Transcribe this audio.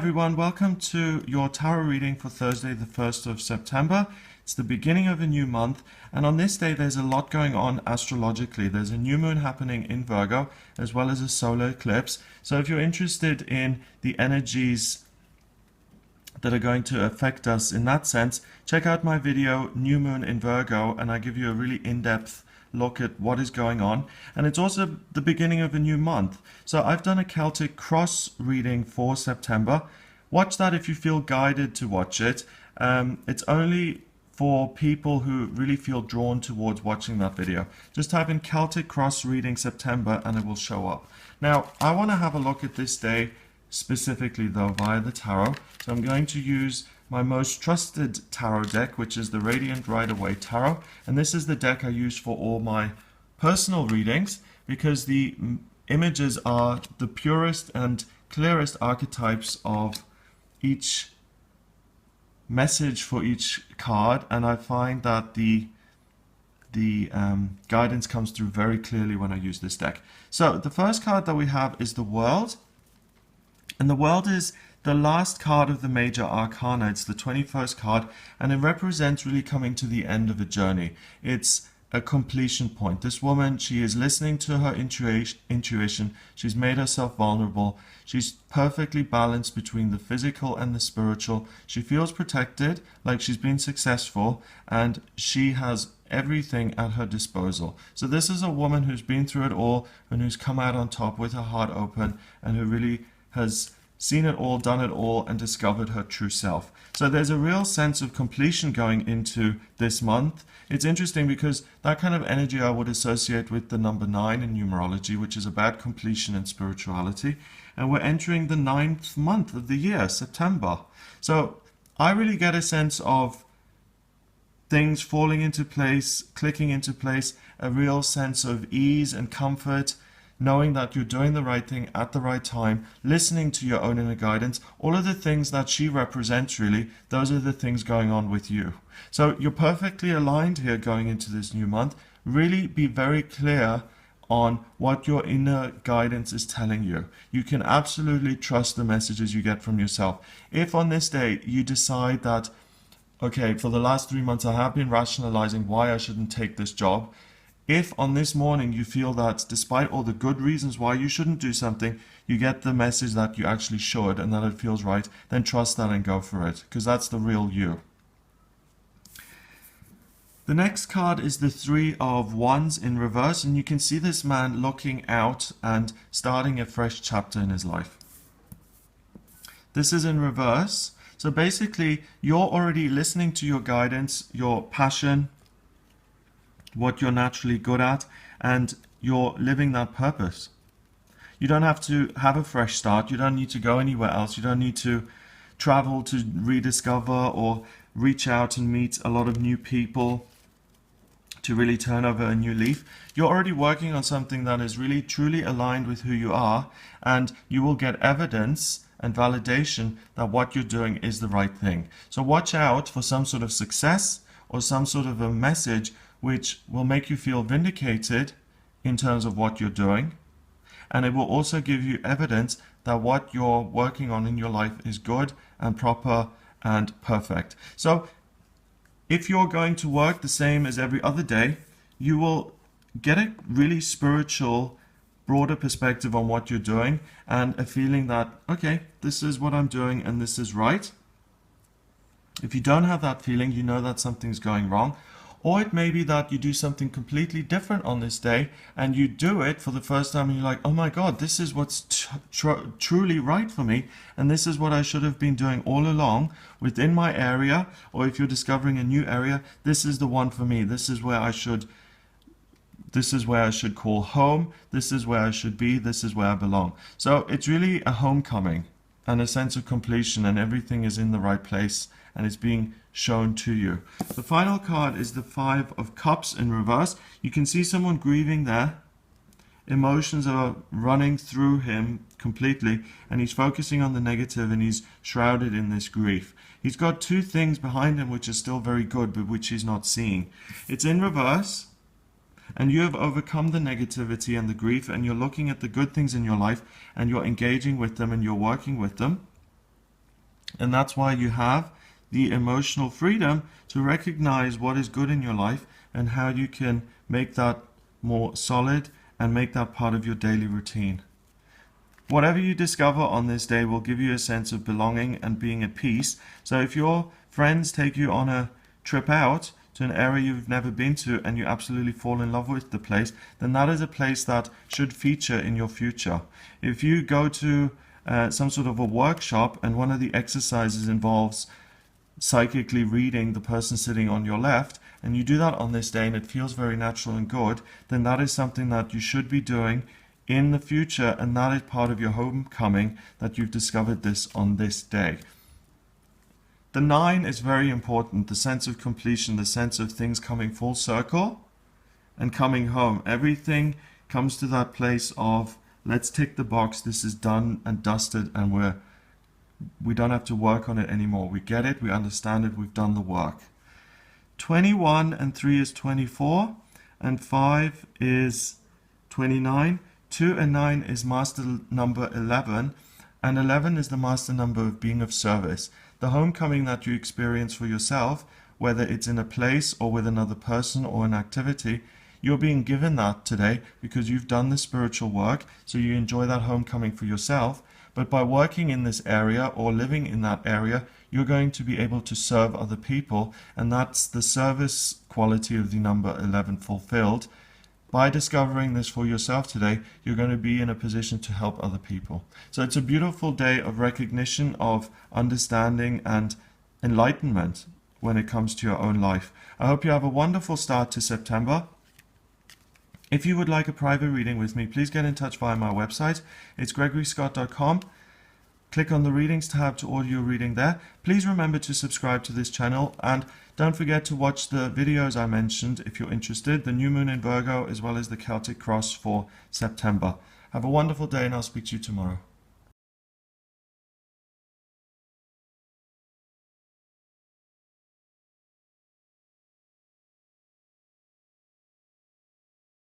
everyone, welcome to your tarot reading for Thursday the 1st of September. It's the beginning of a new month, and on this day there's a lot going on astrologically. There's a new moon happening in Virgo as well as a solar eclipse. So if you're interested in the energies that are going to affect us in that sense, check out my video New Moon in Virgo, and I give you a really in-depth look at what is going on. And it's also the beginning of a new month. So I've done a Celtic cross reading for September. Watch that if you feel guided to watch it. It's only for people who really feel drawn towards watching that video. Just type in Celtic cross reading September and it will show up. Now I want to have a look at this day specifically though via the tarot. So I'm going to use my most trusted tarot deck, which is the Radiant Rider-Waite Tarot, and this is the deck I use for all my personal readings because the images are the purest and clearest archetypes of each message for each card, and I find that the guidance comes through very clearly when I use this deck. So the first card that we have is the World, and the World is the last card of the major arcana. It's the 21st card, and it represents really coming to the end of a journey. It's a completion point. This woman, she is listening to her intuition. She's made herself vulnerable. She's perfectly balanced between the physical and the spiritual. She feels protected, like she's been successful, and she has everything at her disposal. So this is a woman who's been through it all and who's come out on top with her heart open and who really has seen it all, done it all, and discovered her true self. So there's a real sense of completion going into this month. It's interesting because that kind of energy I would associate with the number 9 in numerology, which is about completion and spirituality. And we're entering the 9th month of the year, September. So I really get a sense of things falling into place, clicking into place, a real sense of ease and comfort, knowing that you're doing the right thing at the right time, listening to your own inner guidance, all of the things that she represents really, those are the things going on with you. So you're perfectly aligned here going into this new month. Really be very clear on what your inner guidance is telling you. You can absolutely trust the messages you get from yourself. If on this day you decide that, okay, for the last 3 months I have been rationalizing why I shouldn't take this job, if on this morning you feel that despite all the good reasons why you shouldn't do something, you get the message that you actually should and that it feels right, then trust that and go for it, because that's the real you. The next card is the Three of Wands in reverse, and you can see this man looking out and starting a fresh chapter in his life. This is in reverse, so basically you're already listening to your guidance, your passion, what you're naturally good at, and you're living that purpose. You don't have to have a fresh start. You don't need to go anywhere else. You don't need to travel to rediscover or reach out and meet a lot of new people to really turn over a new leaf. You're already working on something that is really truly aligned with who you are, and you will get evidence and validation that what you're doing is the right thing. So watch out for some sort of success or some sort of a message which will make you feel vindicated in terms of what you're doing. And it will also give you evidence that what you're working on in your life is good and proper and perfect. So if you're going to work the same as every other day, you will get a really spiritual, broader perspective on what you're doing and a feeling that, okay, this is what I'm doing and this is right. If you don't have that feeling, you know that something's going wrong. Or it may be that you do something completely different on this day and you do it for the first time and you're like, oh my God, this is what's truly right for me, and this is what I should have been doing all along within my area. Or if you're discovering a new area, this is the one for me. This is where I should call home. This is where I should be. This is where I belong. So it's really a homecoming and a sense of completion, and everything is in the right place and it's being shown to you. The final card is the Five of Cups in reverse. You can see someone grieving there. Emotions are running through him completely, and he's focusing on the negative and he's shrouded in this grief. He's got two things behind him which are still very good but which he's not seeing. It's in reverse, and you have overcome the negativity and the grief, and you're looking at the good things in your life and you're engaging with them and you're working with them. And that's why you have the emotional freedom to recognize what is good in your life and how you can make that more solid and make that part of your daily routine. Whatever you discover on this day will give you a sense of belonging and being at peace. So if your friends take you on a trip out to an area you've never been to and you absolutely fall in love with the place, then that is a place that should feature in your future. If you go to some sort of a workshop and one of the exercises involves psychically reading the person sitting on your left, and you do that on this day and it feels very natural and good, then that is something that you should be doing in the future, and that is part of your homecoming, that you've discovered this on this day. The 9 is very important, the sense of completion, the sense of things coming full circle and coming home. Everything comes to that place of, let's tick the box, this is done and dusted, and we don't have to work on it anymore. We get it, we understand it, we've done the work. 21 and 3 is 24, and 5 is 29. 2 and 9 is master number 11, and 11 is the master number of being of service. The homecoming that you experience for yourself, whether it's in a place or with another person or an activity, you're being given that today because you've done the spiritual work, so you enjoy that homecoming for yourself. But by working in this area or living in that area, you're going to be able to serve other people, and that's the service quality of the number 11 fulfilled. By discovering this for yourself today, you're going to be in a position to help other people. So it's a beautiful day of recognition, of understanding and enlightenment when it comes to your own life. I hope you have a wonderful start to September. If you would like a private reading with me, please get in touch via my website. It's gregoryscott.com. Click on the readings tab to order your reading there. Please remember to subscribe to this channel, and don't forget to watch the videos I mentioned if you're interested, the new moon in Virgo as well as the Celtic cross for September. Have a wonderful day, and I'll speak to you tomorrow.